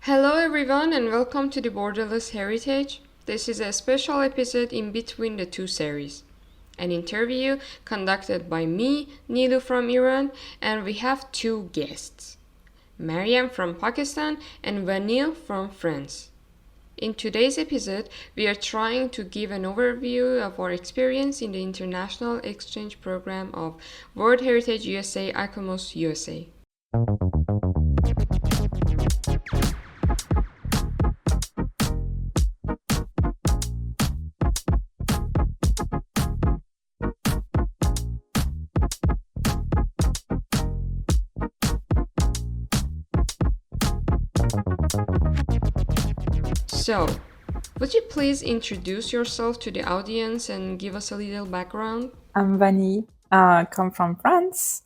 Hello, everyone, and welcome to the Borderless Heritage. This is a special episode in between the two series. An interview conducted by me, Niloo from Iran, and we have two guests, Mariam from Pakistan and Vanille from France. In today's episode, we are trying to give an overview of our experience in the international exchange program of World Heritage USA ICOMOS USA. So, would you please introduce yourself to the audience and give us a little background? I'm Vanny, come from France,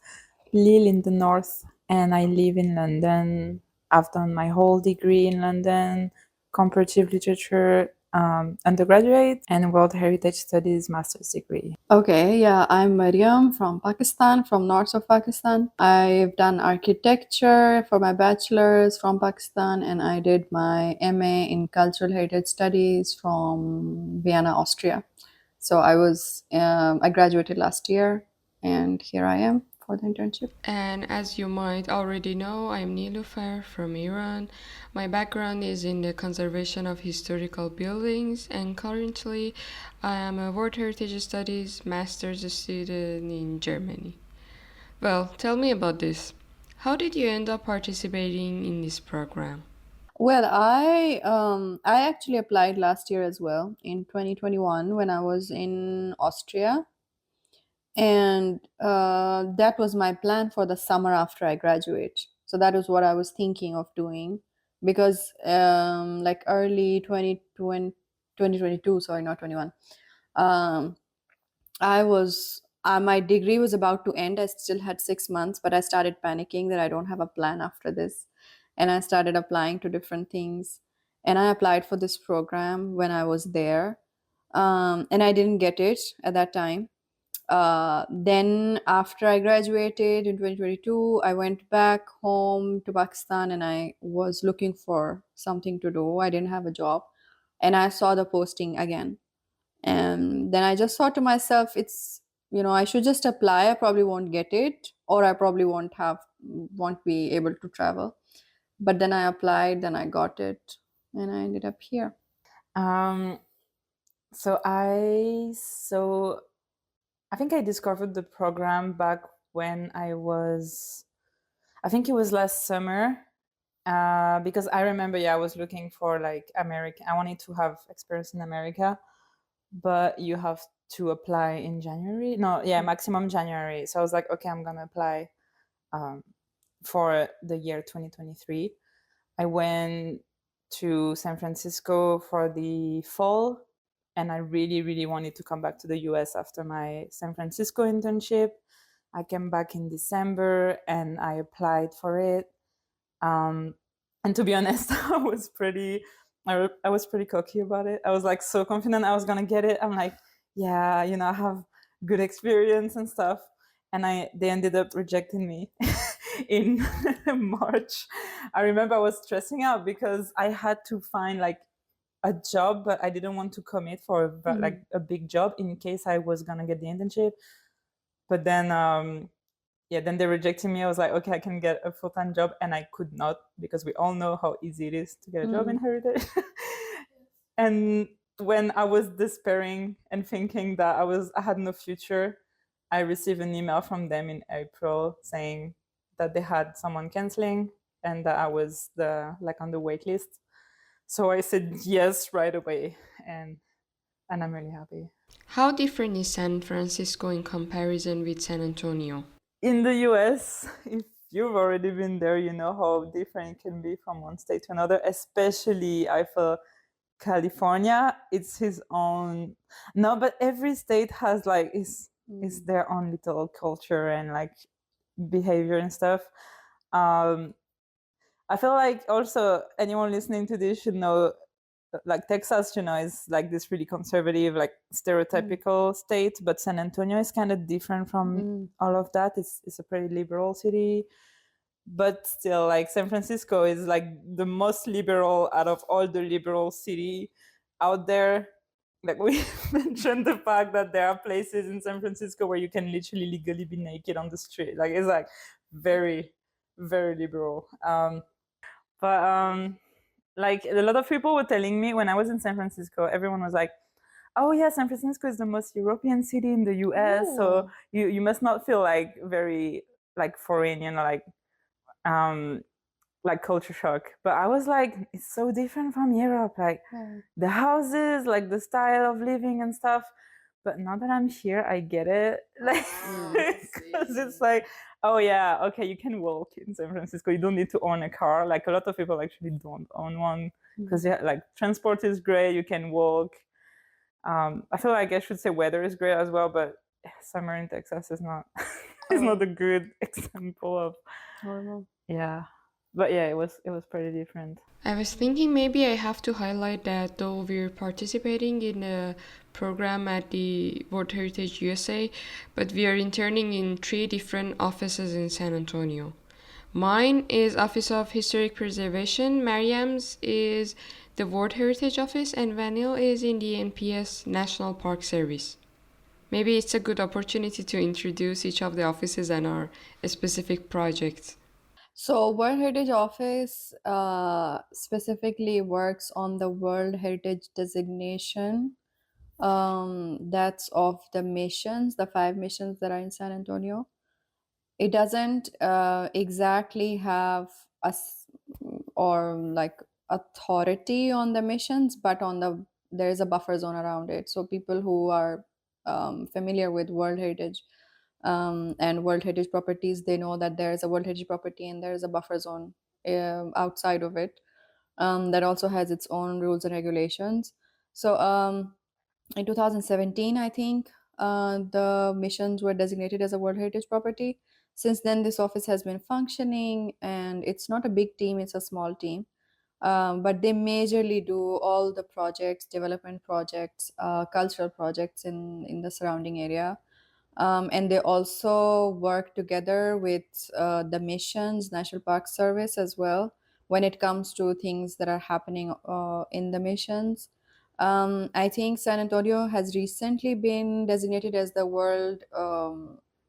Lille in the north, and I live in London. I've done my whole degree in London, comparative literature undergraduate, and World Heritage Studies master's degree. Okay, yeah, I'm Mariam from Pakistan, from north of Pakistan. I've done architecture for my bachelor's from Pakistan, and I did my MA in cultural heritage studies from Vienna, Austria. So I graduated last year, and here I am for the internship. And as you might already know, I'm Niloufer from Iran. My background is in the conservation of historical buildings, and currently I am a World Heritage Studies master's student in Germany. Well, tell me about this. How did you end up participating in this program? Well, I actually applied last year as well in 2021 when I was in Austria. And that was my plan for the summer after I graduate. So that was what I was thinking of doing because like early 2022, sorry, not 21. Um, my degree was about to end. I still had 6 months, but I started panicking that I don't have a plan after this. And I started applying to different things. And I applied for this program when I was there. And I didn't get it at that time. Then after I graduated in 2022, I went back home to Pakistan and I was looking for something to do. I didn't have a job and I saw the posting again. And then I just thought to myself, I should just apply. I probably won't get it, or I probably won't be able to travel. But then I applied, then I got it, and I ended up here. Um, so I think I discovered the program back when I think it was last summer. Because I remember, I was looking for like America. I wanted to have experience in America, but you have to apply in January. No, yeah, maximum January. So I was like, okay, I'm gonna apply um, for the year 2023. I went to San Francisco for the fall, and I really, really wanted to come back to the US after my San Francisco internship. I came back in December and I applied for it. And to be honest, I was pretty cocky about it. I was like so confident I was gonna get it. I'm like, yeah, I have good experience and stuff. And they ended up rejecting me in March. I remember I was stressing out because I had to find like a job, but I didn't want to commit for like a big job in case I was gonna get the internship. But then then they rejected me. I was like, okay, I can get a full-time job, and I could not, because we all know how easy it is to get a job in heritage. And when I was despairing and thinking that I had no future, I received an email from them in April saying that they had someone canceling and that I was on the wait list. So I said yes right away, and I'm really happy. How different is San Francisco in comparison with San Antonio? In the US, if you've already been there, you know how different it can be from one state to another, especially I feel California, it's his own. No, but every state has like is their own little culture and like behavior and stuff. Um, I feel like also anyone listening to this should know, like Texas, is like this really conservative, like stereotypical state, but San Antonio is kind of different from all of that. It's a pretty liberal city. but still, like, San Francisco is like the most liberal out of all the liberal city out there. Like, we mentioned the fact that there are places in San Francisco where you can literally legally be naked on the street. Like, it's like very, very liberal. But like, a lot of people were telling me when I was in San Francisco, everyone was like, "Oh yeah, San Francisco is the most European city in the US, so you must not feel like very like foreign, like culture shock." But I was like, it's so different from Europe, like the houses, like the style of living and stuff. But now that I'm here, I get it, like, because it's like, oh yeah, okay, you can walk in San Francisco. You don't need to own a car. Like, a lot of people actually don't own one because like, transport is great. You can walk. I feel like I should say weather is great as well, but summer in Texas is not is not a good example of Horrible. yeah. But yeah, it was pretty different. I was thinking maybe I have to highlight that though we're participating in a program at the World Heritage USA, but we are interning in 3 different offices in San Antonio. Mine is Office of Historic Preservation, Mariam's is the World Heritage Office, and Vanil is in the NPS National Park Service. Maybe it's a good opportunity to introduce each of the offices and our specific projects. So, World Heritage Office specifically works on the World Heritage designation. That's of the missions, the 5 missions that are in San Antonio. It doesn't exactly have or like authority on the missions, but on there is a buffer zone around it. So people who are familiar with World Heritage and World Heritage properties, they know that there is a World Heritage property and there is a buffer zone outside of it that also has its own rules and regulations. So in 2017, I think the missions were designated as a World Heritage property. Since then, this office has been functioning, and it's not a big team, it's a small team. But they majorly do all the projects, development projects, cultural projects in the surrounding area. And they also work together with the missions, National Park Service as well, when it comes to things that are happening in the missions. I think San Antonio has recently been designated as the world,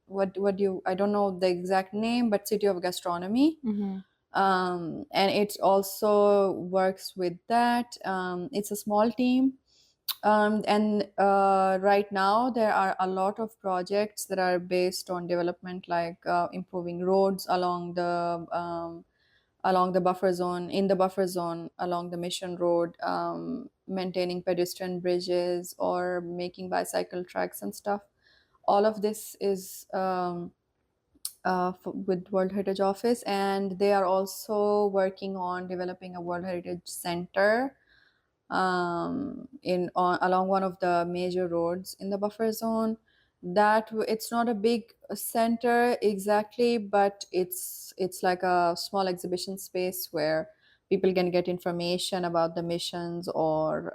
what do you, I don't know the exact name, but City of Gastronomy. And it also works with that. It's a small team, and right now there are a lot of projects that are based on development, like improving roads along the buffer zone, in the buffer zone, along the Mission Road, maintaining pedestrian bridges or making bicycle tracks and stuff. All of this is with World Heritage Office, and they are also working on developing a World Heritage Center along one of the major roads in the buffer zone. It's not a big center exactly, but it's like a small exhibition space where people can get information about the missions or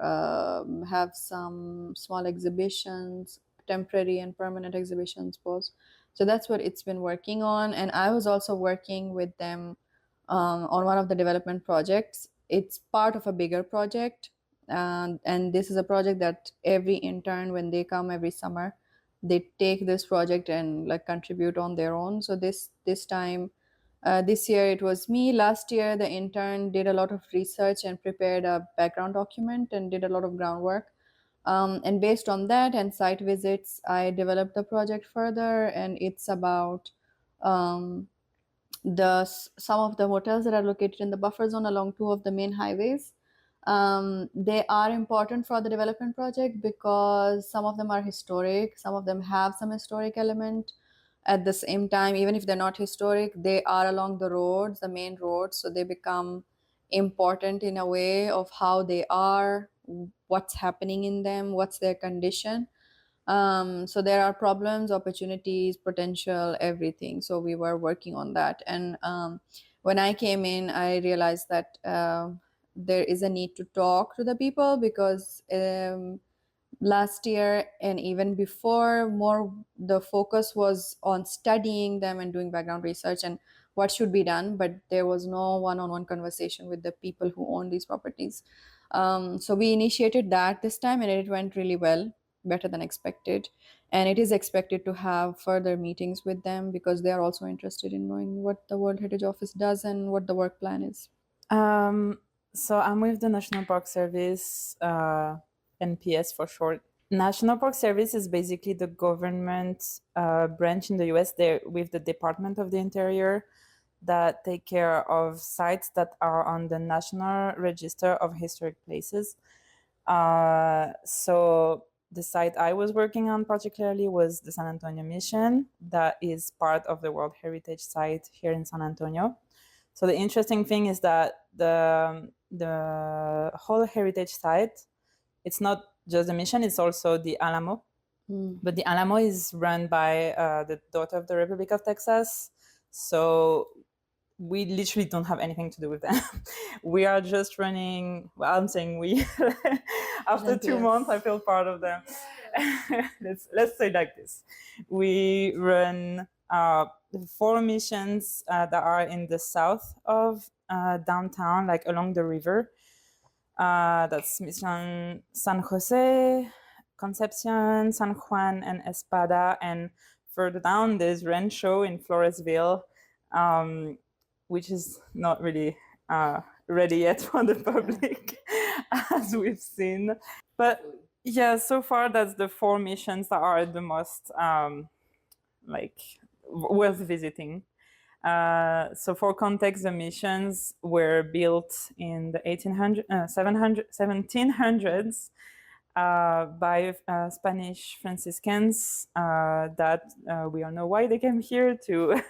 have some small exhibitions, temporary and permanent exhibitions both. So that's what it's been working on, and I was also working with them on one of the development projects. It's part of a bigger project, and this is a project that every intern, when they come every summer, they take this project and like contribute on their own. So this time, this year it was me. Last year the intern did a lot of research and prepared a background document and did a lot of groundwork, and based on that and site visits, I developed the project further. And it's about um, some of the hotels that are located in the buffer zone along 2 of the main highways. They are important for the development project because some of them are historic, some of them have some historic element. At the same time, even if they're not historic, they are along the roads, the main roads, so they become important in a way of how they are, what's happening in them, what's their condition. So there are problems, opportunities, potential, everything. So we were working on that. And when I came in, I realized that there is a need to talk to the people because last year and even before, more the focus was on studying them and doing background research. And what should be done, but there was no one-on-one conversation with the people who own these properties. So we initiated that this time, and it went really well, better than expected. And it is expected to have further meetings with them because they are also interested in knowing what the World Heritage Office does and what the work plan is. So I'm with the National Park Service, NPS for short. National Park Service is basically the government branch in the US there with the Department of the Interior that take care of sites that are on the National Register of Historic Places. So the site I was working on particularly was the San Antonio Mission, that is part of the World Heritage Site here in San Antonio. So the interesting thing is that the whole heritage site, it's not just the mission, it's also the Alamo. But the Alamo is run by the daughter of the Republic of Texas. So we literally don't have anything to do with them. We are just running, well, I'm saying we, after 2 months, I feel part of them. Let's say like this. We run 4 missions that are in the south of downtown, like along the river. That's Mission San Jose, Concepcion, San Juan, and Espada. And further down, there's Rancho in Floresville, which is not really ready yet for the public, as we've seen. But yeah, so far that's the 4 missions that are the most worth visiting. So for context, the missions were built in the 1700s by Spanish Franciscans that we all know why they came here to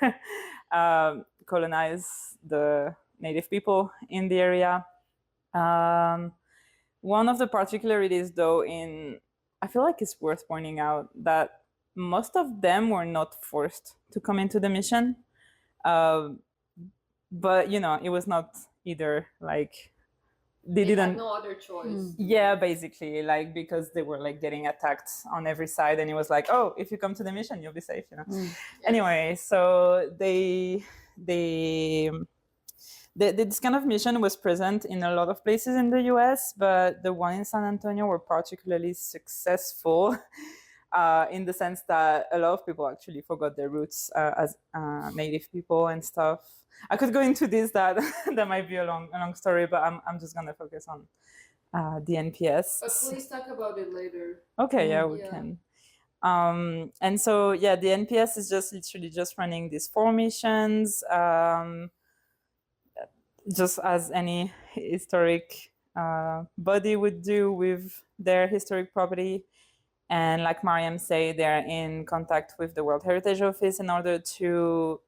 colonize the native people in the area. One of the particularities, though, I feel like it's worth pointing out that most of them were not forced to come into the mission. But, it was not either like they didn't had no other choice. Yeah, basically, like because they were like getting attacked on every side, and it was like, oh, if you come to the mission, you'll be safe, Anyway, so this kind of mission was present in a lot of places in the US, but the one in San Antonio were particularly successful in the sense that a lot of people actually forgot their roots as native people and stuff. I could go into this, that might be a long story, but I'm just gonna focus on the NPS. But please talk about it later. Okay, yeah, we can. And so, yeah, the NPS is just literally just running these 4 missions, just as any historic body would do with their historic property. And like Mariam said, they're in contact with the World Heritage Office in order to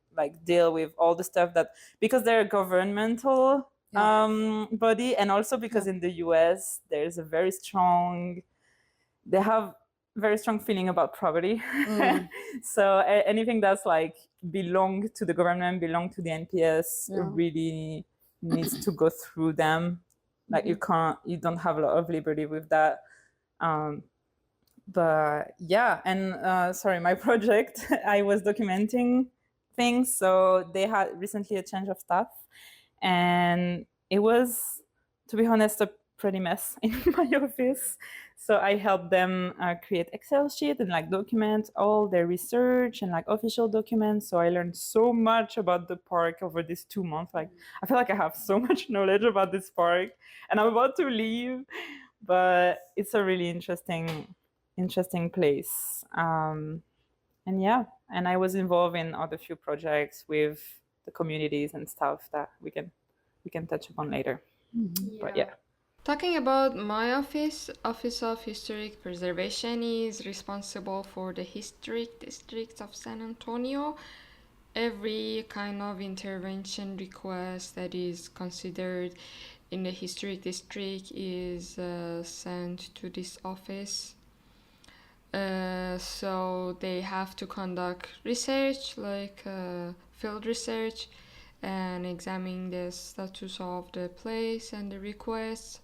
deal with all the stuff because they're a governmental body, and also because in the US there's a very strong feeling about property. So anything that's belong to the government, belong to the NPS, really needs to go through them. You don't have a lot of liberty with that. But yeah, and sorry, my project, I was documenting things. So they had recently a change of staff, and it was, to be honest, a pretty mess in my office. So I helped them create Excel sheet and document all their research and official documents. So I learned so much about the park over these 2 months. I feel like I have so much knowledge about this park, and I'm about to leave, but it's a really interesting place. And yeah, and I was involved in other few projects with the communities and stuff that we can touch upon later. But yeah. Talking about my office of Historic Preservation is responsible for the historic district of San Antonio. Every kind of intervention request that is considered in the historic district is sent to this office. So they have to conduct research, field research, and examine the status of the place and the requests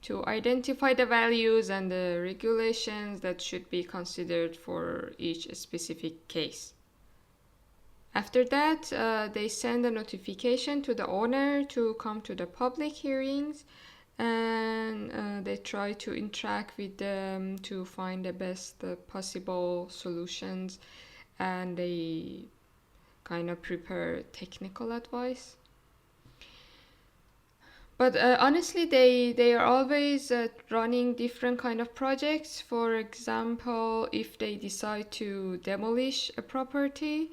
to identify the values and the regulations that should be considered for each specific case. After that, they send a notification to the owner to come to the public hearings, and they try to interact with them to find the best possible solutions, and they kind of prepare technical advice. But honestly, they are always running different kind of projects. For example, if they decide to demolish a property,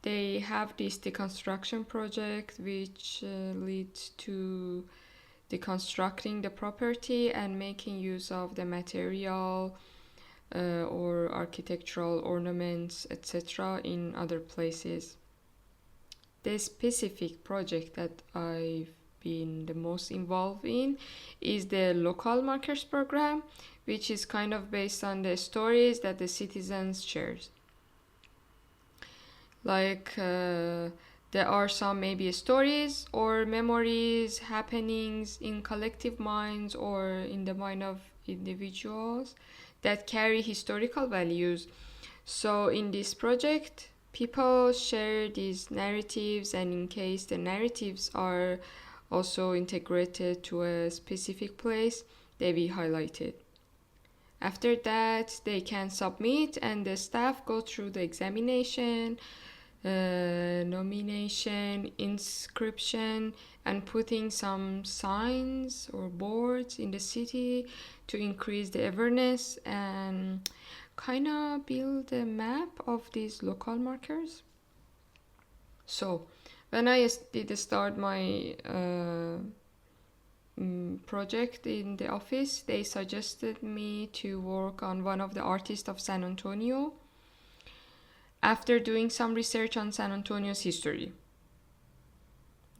they have this deconstruction project, which leads to deconstructing the property and making use of the material or architectural ornaments, etc., in other places. The specific project that I've been the most involved in is the local markers program, which is kind of based on the stories that the citizens share. Like there are some maybe stories or memories, happenings in collective minds or in the mind of individuals that carry historical values. So in this project, people share these narratives, and in case the narratives are also integrated to a specific place, they be highlighted. After that, they can submit, and the staff go through the examination, nomination, inscription, and putting some signs or boards in the city to increase the awareness and kind of build a map of these local markers. So when I did start my project in the office, they suggested me to work on one of the artists of San Antonio after doing some research on San Antonio's history.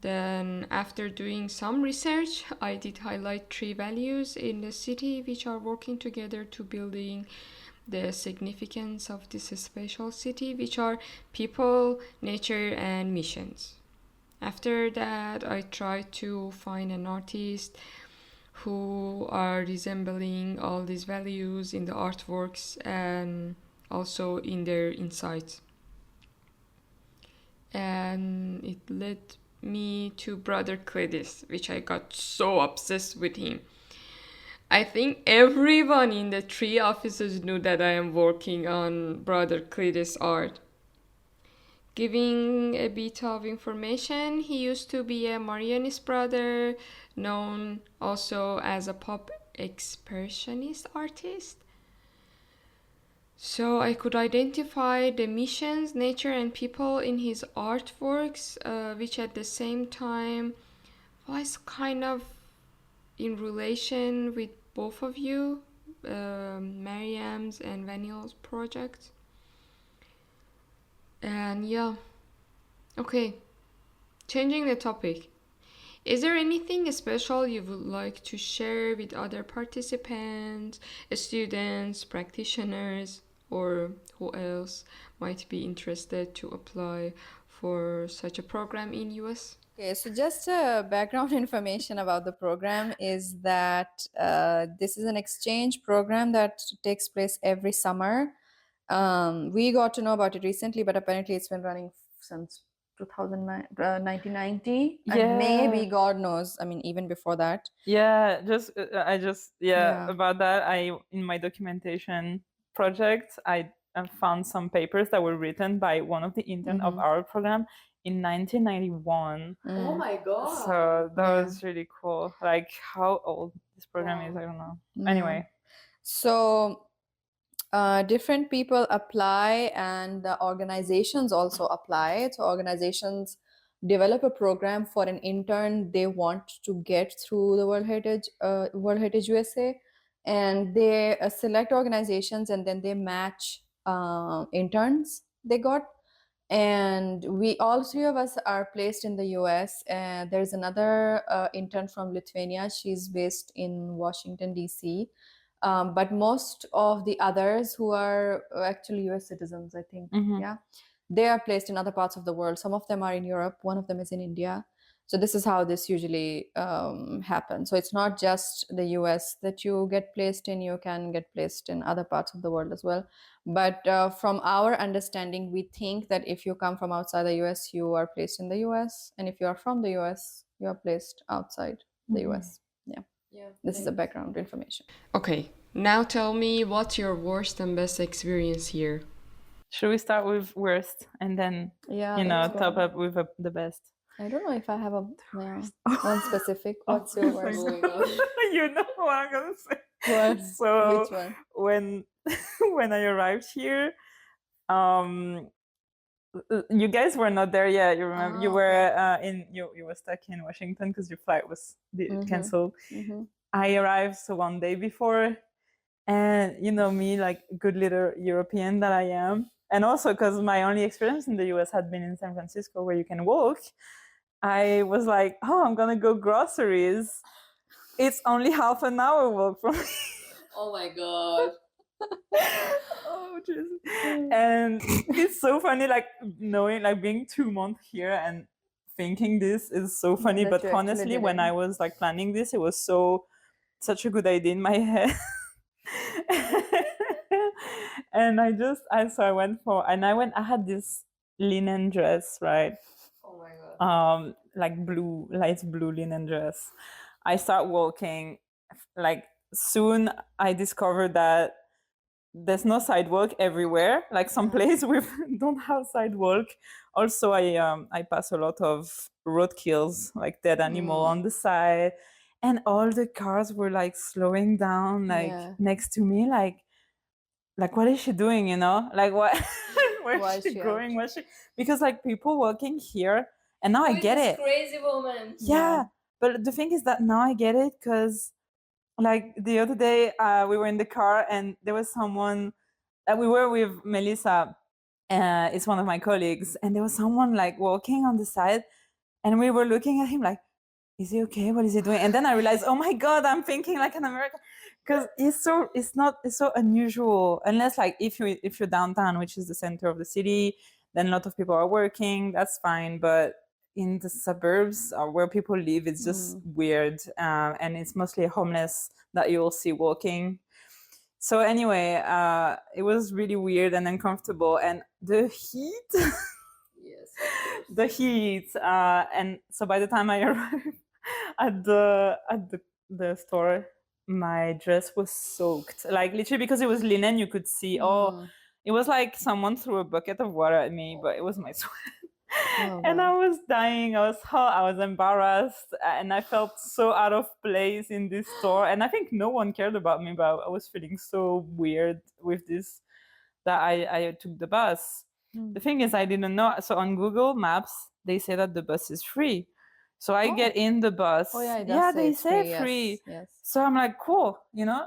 Then after doing some research, I did highlight 3 values in the city which are working together to building the significance of this special city, which are people, nature, and missions. After that, I tried to find an artist who are resembling all these values in the artworks and also in their insights. And it led me to Brother Cledis, which I got so obsessed with him. I think everyone in the 3 offices knew that I am working on Brother Cledis art. Giving a bit of information, he used to be a Marianist brother, known also as a pop expressionist artist. So I could identify the missions, nature, and people in his artworks, which at the same time was kind of in relation with both of you, Mariam's and Vanille's project. And yeah, okay, changing the topic. Is there anything special you would like to share with other participants, students, practitioners, or who else might be interested to apply for such a program in US? Okay, so just background information about the program is that this is an exchange program that takes place every summer. We got to know about it recently, but apparently it's been running since 2009, 1990, and maybe God knows, I mean, even before that. Yeah, Yeah. about that, in my documentation project, I found some papers that were written by one of the interns of our program in 1991. Oh my god. So that Yeah. was really cool. Like how old this program is, I don't know. Yeah. Anyway, So different people apply, and the organizations also apply. So organizations develop a program for an intern they want to get through the World Heritage USA, and they select organizations, and then they match interns they got. And we all 3 of us are placed in the US, and there's another intern from Lithuania. She's based in Washington DC. But most of the others who are actually US citizens, I think, Mhm. yeah, they are placed in other parts of the world. Some of them are in Europe, one of them is in India. So this is how this usually happens. So it's not just the US that you get placed in, you can get placed in other parts of the world as well. But from our understanding, we think that if you come from outside the US, you are placed in the US. And if you are from the US, you are placed outside the US. Yeah. This is the background information. Okay, now tell me what's your worst and best experience here? Should we start with worst and then Yeah, you know let's go. top up with the best? I don't know if I have one specific. What's your worst? You know what I'm gonna say. What? So Which one? when I arrived here, you guys were not there yet. You remember you were you were stuck in Washington because your flight was canceled. I arrived so one day before, and you know me, like good little European that I am, and also because my only experience in the US had been in San Francisco where you can walk. I was like, oh, I'm gonna go groceries. It's only half an hour walk from me. Oh my god. Oh, Jesus. And it's so funny, like knowing, like being 2 months here and thinking this is so funny. that But you actually honestly, did when it. I was like planning this, it was such a good idea in my head. And I had this linen dress, right? Oh my god. Like light blue linen dress. I start walking, like soon I discovered that there's no sidewalk everywhere. Like some place we don't have sidewalk. Also, I pass a lot of roadkills, like dead animal on the side, and all the cars were like slowing down, like next to me, like what is she doing? You know, like what? Where Why is she is she going? out? Where's she? Because like people working here, and now I get it. Crazy woman. Yeah, but the thing is that now I get it because like the other day we were in the car and there was someone that we were with Melissa, it's one of my colleagues, and there was someone like walking on the side and we were looking at him like, is he okay? What is he doing? And then I realized, oh my god, I'm thinking like an American, because it's so unusual, unless like if you're downtown, which is the center of the city, then a lot of people are working, that's fine. But in the suburbs or where people live, it's just weird, and it's mostly homeless that you'll see walking. So anyway, it was really weird and uncomfortable, and the heat. Yes. The heat, and so by the time I arrived at the store, my dress was soaked, like literally, because it was linen. You could see, it was like someone threw a bucket of water at me, but it was my sweat. And I was dying. I was hot. I was embarrassed, and I felt so out of place in this store. And I think no one cared about me, but I was feeling so weird with this that I took the bus. The thing is, I didn't know. So on Google Maps, they say that the bus is free. So I get in the bus. Oh yeah, it does yeah, say they it's say free. Yes. So I'm like, cool,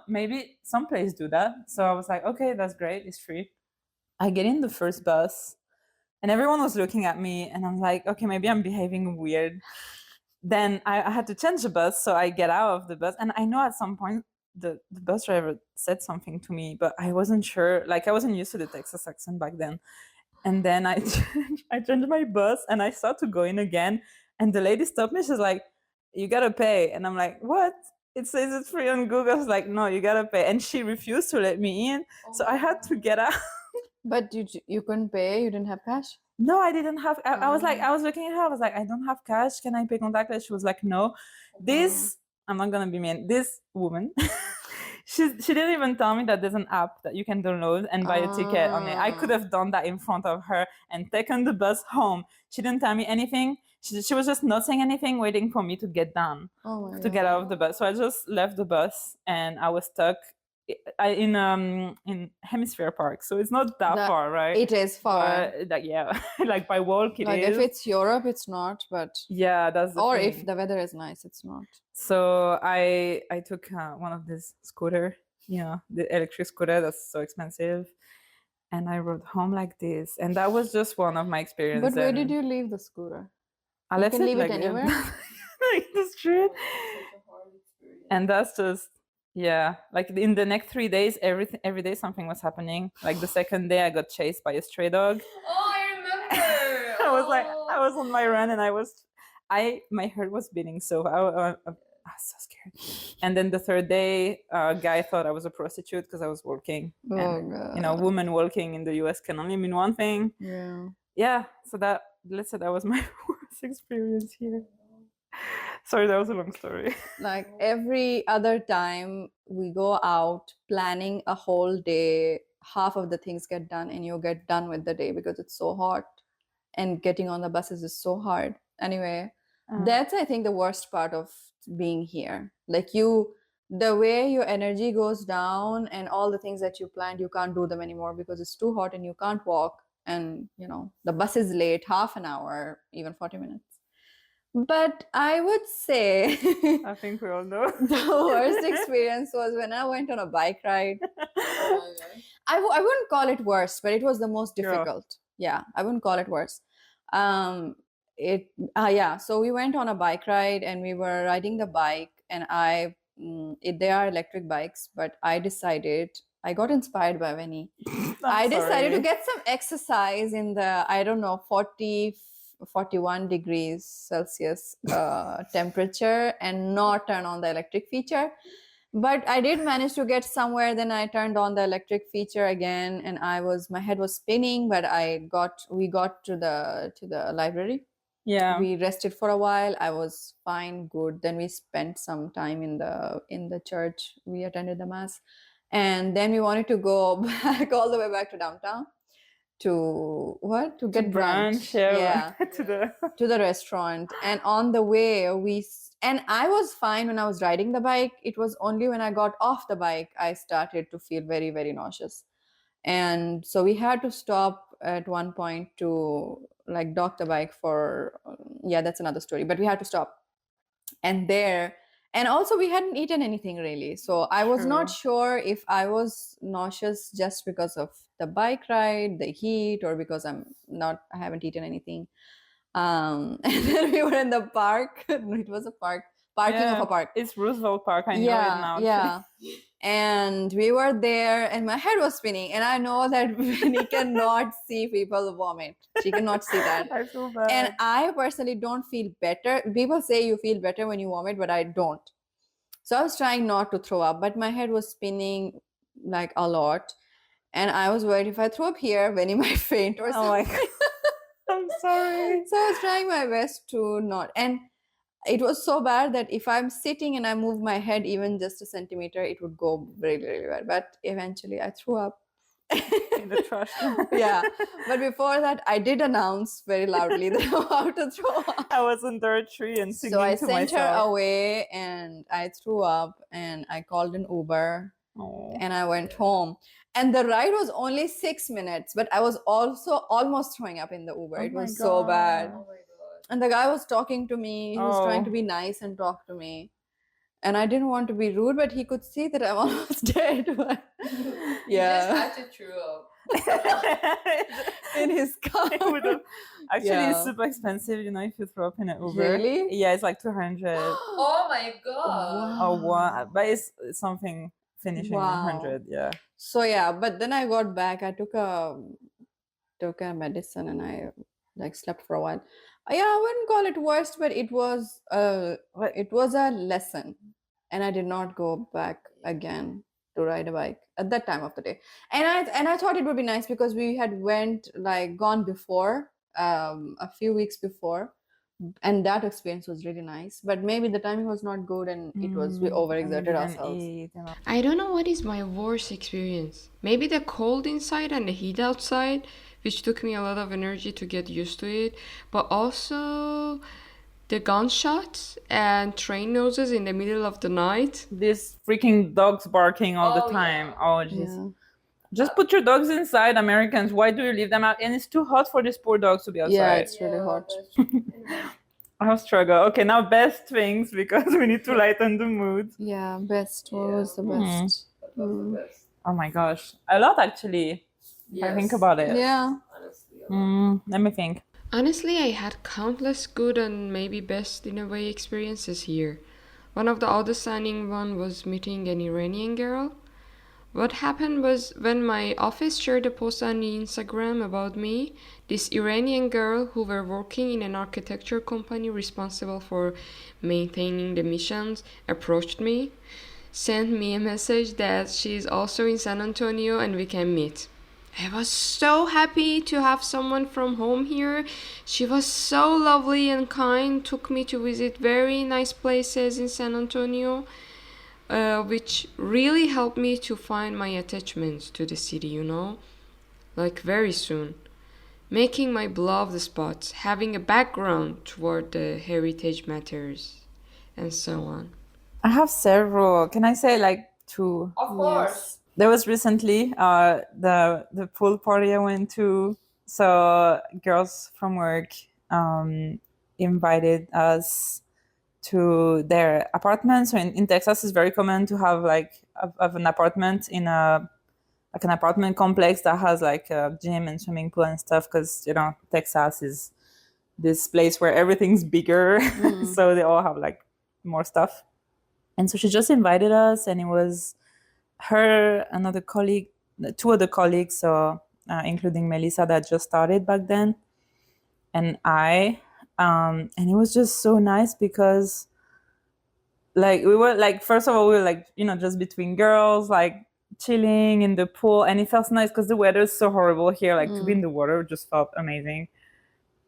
maybe some place do that. So I was like, okay, that's great. It's free. I get in the first bus and everyone was looking at me and I'm like, okay, maybe I'm behaving weird. Then I had to change the bus. So I get out of the bus and I know at some point the bus driver said something to me, but I wasn't sure. Like I wasn't used to the Texas accent back then. And then I changed my bus and I started to go in again. And the lady stopped me. She's like, you gotta pay. And I'm like, what? It says it's free on Google. I was like, no, you gotta pay. And she refused to let me in. So I had to get out. But you couldn't pay? You didn't have cash? No, I didn't have. I was like, I was looking at her. I was like, I don't have cash. Can I pay contactless? She was like, no. I'm not gonna be mean. This woman, she didn't even tell me that there's an app that you can download and buy a ticket on it. I could have done that in front of her and taken the bus home. She didn't tell me anything. She was just not saying anything, waiting for me to get down, to get out of the bus. So I just left the bus and I was stuck in Hemisphere Park. So it's not that far, right? It is far. But, yeah, like by walk it like is. If it's Europe, it's not. But yeah, that's the thing. If the weather is nice, it's not. So I took one of these scooter, the electric scooter that's so expensive, and I rode home like this, and that was just one of my experiences. But where did you leave the scooter? I left can it leave like it anywhere. like the street, and that's just like in the next 3 days, every day something was happening. Like the second day, I got chased by a stray dog. Oh, I remember. I was on my run, and I was my heart was beating, so I was so scared. And then the third day, a guy thought I was a prostitute because I was walking. Oh And god. woman walking in the US can only mean one thing. Yeah. So let's say that was my worst experience here. Sorry, that was a long story. Like every other time we go out planning a whole day, half of the things get done and you get done with the day because it's so hot and getting on the buses is so hard. Anyway, that's I think the worst part of being here. Like the way your energy goes down and all the things that you planned, you can't do them anymore because it's too hot and you can't walk. And the bus is late, half an hour, even 40 minutes. But I would say I think we all know. the worst experience was when I went on a bike ride. I wouldn't call it worst, but it was the most difficult. Yeah, I wouldn't call it worse. So we went on a bike ride and we were riding the bike, and they are electric bikes, but I got inspired by Vinny. I decided to get some exercise in the, I don't know, 41 degrees Celsius temperature and not turn on the electric feature. But I did manage to get somewhere. Then I turned on the electric feature again, and my head was spinning. But we got to the library. Yeah. We rested for a while. I was fine, good. Then we spent some time in the church. We attended the mass, and then we wanted to go back all the way back to downtown to get brunch. Yeah. to the restaurant. And on the way and I was fine when I was riding the bike. It was only when I got off the bike I started to feel very, very nauseous. And so we had to stop at one point to like dock the bike for that's another story, but we had to stop. And also we hadn't eaten anything really, so I was not sure if I was nauseous just because of the bike ride, the heat, or because I haven't eaten anything. And then we were in the park. It was a parking of a park. It's Roosevelt Park. I know it now. Yeah. And we were there and my head was spinning, and I know that Vinny cannot see people vomit. She cannot see that. I feel bad. And I personally don't feel better. People say you feel better when you vomit, but I don't. So I was trying not to throw up, but my head was spinning like a lot. And I was worried if I throw up here, Vinny might faint or something. Oh my God. I'm sorry. So I was trying my best to not. And it was so bad that if I'm sitting and I move my head even just a centimeter, it would go really, really bad. But eventually I threw up. In the trash. Yeah. But before that, I did announce very loudly that I'm about to throw up. I was under a tree and singing to myself. So I sent her away and I threw up and I called an Uber. And I went home. And the ride was only 6 minutes, but I was also almost throwing up in the Uber. It was so bad. Oh my God. And the guy was talking to me. He was trying to be nice and talk to me. And I didn't want to be rude, but he could see that I'm almost dead. But yeah. You just had to throw up. In his car. Actually, it's super expensive, if you throw up in an Uber. Really? Yeah, it's like 200. Oh my God. Wow. Or but it's something finishing 100. Yeah. So yeah, but then I got back. I took a medicine and I slept for a while. Yeah, I wouldn't call it worst, but it was a lesson, and I did not go back again to ride a bike at that time of the day. And I thought it would be nice because we had gone before, a few weeks before, and that experience was really nice. But maybe the timing was not good, and we overexerted ourselves. I don't know what is my worst experience. Maybe the cold inside and the heat outside, which took me a lot of energy to get used to it, but also the gunshots and train noses in the middle of the night. These freaking dogs barking all the time. Yeah. Oh, jeez. Just put your dogs inside, Americans. Why do you leave them out? And it's too hot for these poor dogs to be outside. Yeah, it's really hot. I struggle. Okay, now best things, because we need to lighten the mood. Yeah, best. What was the best? Oh my gosh. A lot, actually. Yes. I think about it. Yeah. Let me think. Honestly, I had countless good and maybe best in a way experiences here. One of the outstanding one was meeting an Iranian girl. What happened was when my office shared a post on Instagram about me, this Iranian girl who were working in an architecture company responsible for maintaining the missions approached me, sent me a message that she's also in San Antonio and we can meet. I was so happy to have someone from home here. She was so lovely and kind, took me to visit very nice places in San Antonio, which really helped me to find my attachments to the city, like very soon. Making my beloved spots, having a background toward the heritage matters, and so on. I have several. Can I say like two? Of course. There was recently the pool party I went to. So girls from work invited us to their apartment. So in Texas, it's very common to have like of an apartment in a like an apartment complex that has like a gym and swimming pool and stuff. Because Texas is this place where everything's bigger, so they all have like more stuff. And so she just invited us, and it was her, another colleague, two other colleagues, so including Melissa that just started back then, and I, and it was just so nice because, like, we were like, first of all, we were like, just between girls, like chilling in the pool, and it felt nice because the weather is so horrible here. Like to be in the water just felt amazing,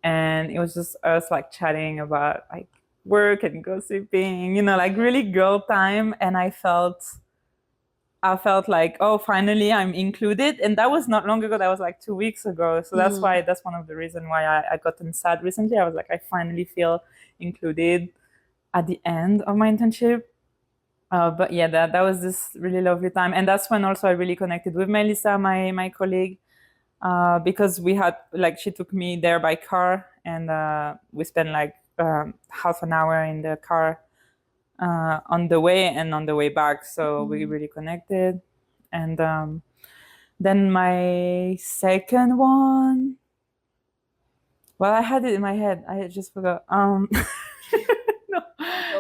and it was just us like chatting about like work and gossiping, like really girl time, and I felt like, oh, finally I'm included. And that was not long ago. That was like 2 weeks ago. So that's one of the reasons why I gotten sad recently. I was like, I finally feel included at the end of my internship. But yeah, that was this really lovely time. And that's when also I really connected with Melissa, my colleague, because we had like, she took me there by car, and we spent like half an hour in the car on the way and on the way back. So we really connected. And then my second one, well, I had it in my head. I just forgot. No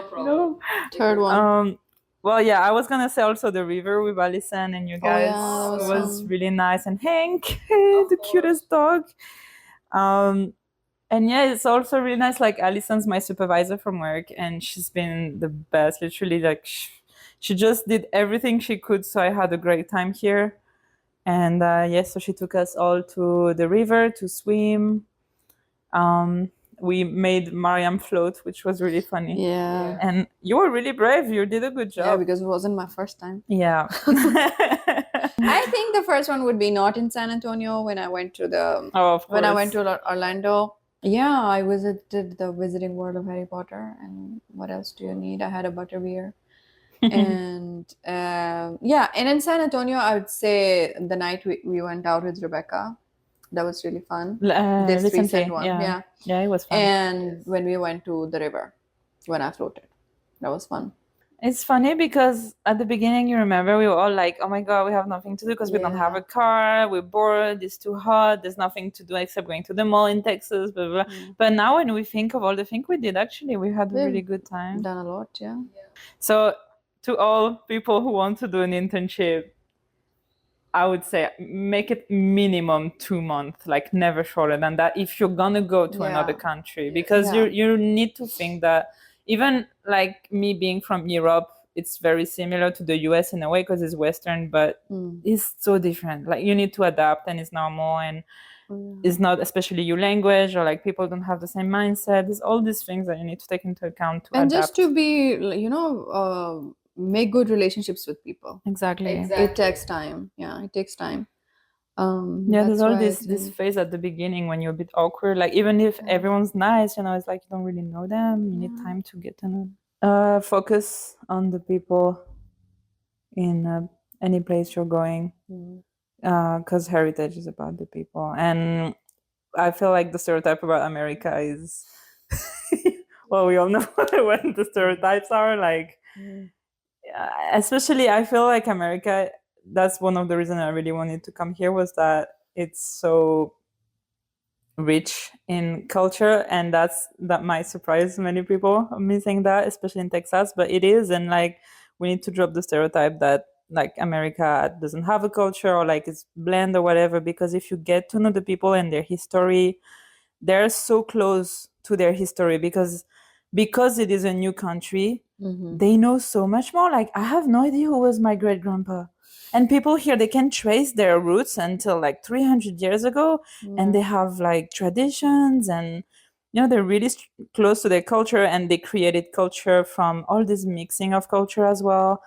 problem. No. Third one. Well, yeah, I was gonna say also the river with Alison and you guys. Yeah, that was really nice. And Hank, the cutest dog. And yeah, it's also really nice. Like Alison's my supervisor from work, and she's been the best. Literally, like she just did everything she could. So I had a great time here. And so she took us all to the river to swim. We made Mariam float, which was really funny. Yeah. And you were really brave. You did a good job. Yeah, because it wasn't my first time. Yeah. I think the first one would be not in San Antonio when I went to when I went to Orlando. Yeah, I visited the Wizarding World of Harry Potter. And what else do you need? I had a butterbeer. And and in San Antonio, I would say the night we went out with Rebecca, that was really fun. This recent one. Yeah, it was fun. And when we went to the river, when I floated, that was fun. It's funny because at the beginning, you remember, we were all like, oh my God, we have nothing to do because we don't have a car. We're bored. It's too hot. There's nothing to do except going to the mall in Texas. Blah, blah, blah. But now when we think of all the things we did, actually, we had a really good time. Done a lot, yeah. So to all people who want to do an internship, I would say make it minimum 2 months, like never shorter than that if you're going to go to another country. Because you need to think that even like me being from Europe, it's very similar to the US in a way because it's Western, but it's so different. Like you need to adapt, and it's normal, and it's not especially your language, or like people don't have the same mindset. There's all these things that you need to take into account to and adapt. Just to be, make good relationships with people. Exactly. It takes time. Yeah, it takes time. There's all this phase at the beginning when you're a bit awkward. Like even if everyone's nice, it's like you don't really know them. You need time to get to know. Focus on the people in any place you're going, because heritage is about the people. And I feel like the stereotype about America is, well, we all know what the stereotypes are. Like, especially I feel like America, that's one of the reasons I really wanted to come here, was that it's so rich in culture, and that might surprise many people, me saying that, especially in Texas, but it is. And like we need to drop the stereotype that like America doesn't have a culture, or like it's bland or whatever, because if you get to know the people and their history, they're so close to their history, because it is a new country. They know so much more. Like, I have no idea who was my great grandpa, and people here, they can trace their roots until like 300 years ago, and they have like traditions, and they're really close to their culture, and they created culture from all this mixing of culture as well.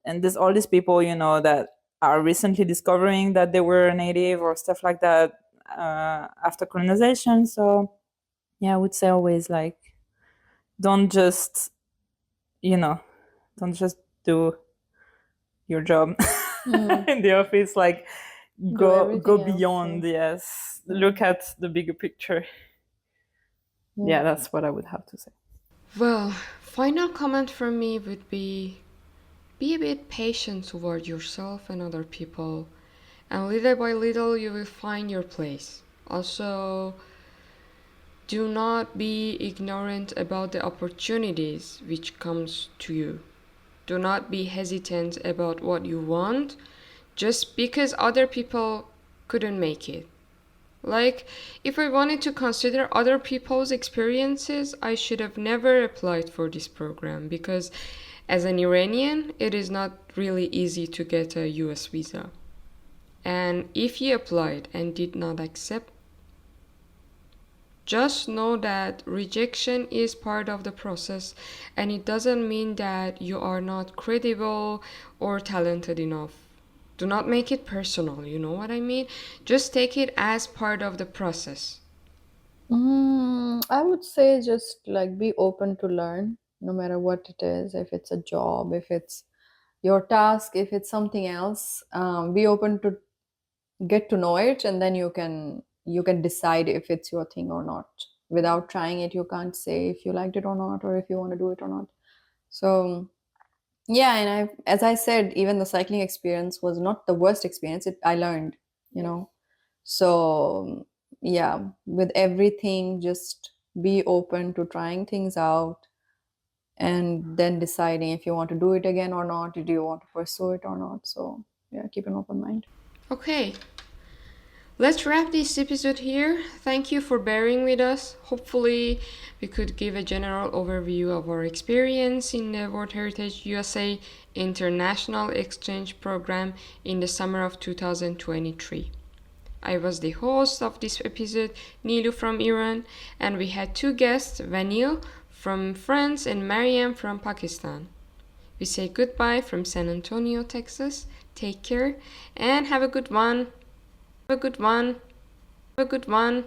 And there's all these people that are recently discovering that they were native or stuff like that, after colonization. So yeah, I would say always, like, don't just don't just do your job in the office. Like, Do go everything else, beyond. Yes, look at the bigger picture. Yeah, that's what I would have to say. Well, final comment from me would be a bit patient toward yourself and other people, and little by little you will find your place. Also, do not be ignorant about the opportunities which comes to you. Do not be hesitant about what you want just because other people couldn't make it. Like, if I wanted to consider other people's experiences, I should have never applied for this program, because as an Iranian, it is not really easy to get a US visa. And if you applied and did not accept, just know that rejection is part of the process, and it doesn't mean that you are not credible or talented enough. Do not make it personal, you know what I mean? Just take it as part of the process. I would say just like be open to learn, no matter what it is. If it's a job, if it's your task, if it's something else, be open to get to know it, and then you can decide if it's your thing or not. Without trying it, you can't say if you liked it or not, or if you want to do it or not. So yeah, and as I said, even the cycling experience was not the worst experience. I learned, you know. So yeah, with everything, just be open to trying things out, and then deciding if you want to do it again or not. Do you want to pursue it or not? So yeah, keep an open mind. Okay, let's wrap this episode here. Thank you for bearing with us. Hopefully, we could give a general overview of our experience in the World Heritage USA International Exchange Program in the summer of 2023. I was the host of this episode, Niloo from Iran, and we had two guests, Vanil from France and Mariam from Pakistan. We say goodbye from San Antonio, Texas. Take care and have a good one. Have a good one. Have a good one.